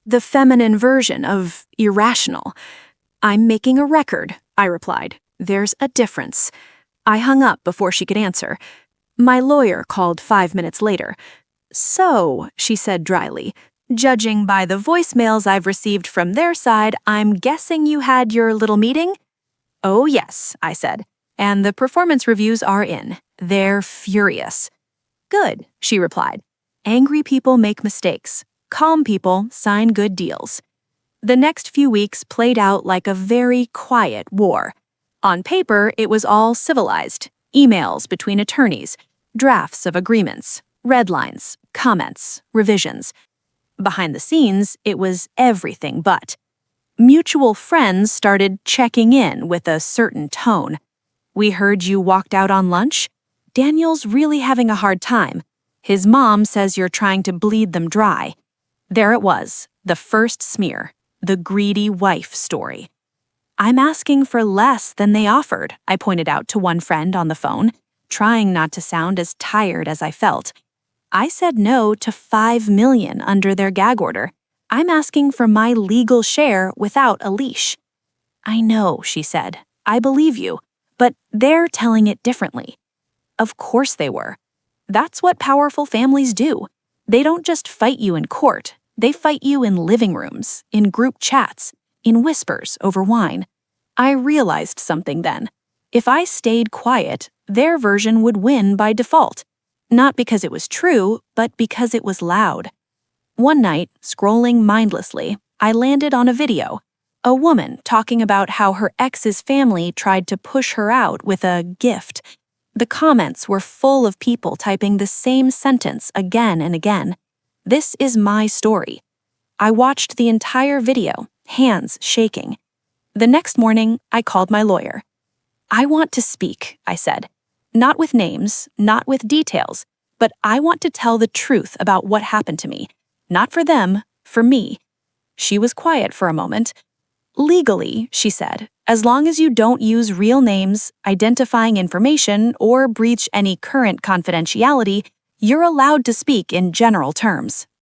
The feminine version of irrational. I'm making a record, I replied. There's a difference. I hung up before she could answer. My lawyer called 5 minutes later. So, she said dryly, judging by the voicemails I've received from their side, I'm guessing you had your little meeting? Oh yes, I said, and the performance reviews are in. They're furious. Good, she replied. Angry people make mistakes. Calm people sign good deals. The next few weeks played out like a very quiet war. On paper, it was all civilized. Emails between attorneys, drafts of agreements, red lines, comments, revisions. Behind the scenes, it was everything but. Mutual friends started checking in with a certain tone. We heard you walked out on lunch? Daniel's really having a hard time. His mom says you're trying to bleed them dry. There it was, the first smear, the greedy wife story. I'm asking for less than they offered, I pointed out to one friend on the phone, trying not to sound as tired as I felt. I said no to $5 million under their gag order. I'm asking for my legal share without a leash. I know, she said. I believe you, but they're telling it differently. Of course they were. That's what powerful families do. They don't just fight you in court. They fight you in living rooms, in group chats, in whispers over wine. I realized something then. If I stayed quiet, their version would win by default. Not because it was true, but because it was loud. One night, scrolling mindlessly, I landed on a video. A woman talking about how her ex's family tried to push her out with a gift. The comments were full of people typing the same sentence again and again. This is my story. I watched the entire video, hands shaking. The next morning, I called my lawyer. I want to speak, I said. Not with names, not with details, but I want to tell the truth about what happened to me. Not for them, for me. She was quiet for a moment. Legally, she said, as long as you don't use real names, identifying information, or breach any current confidentiality, you're allowed to speak in general terms.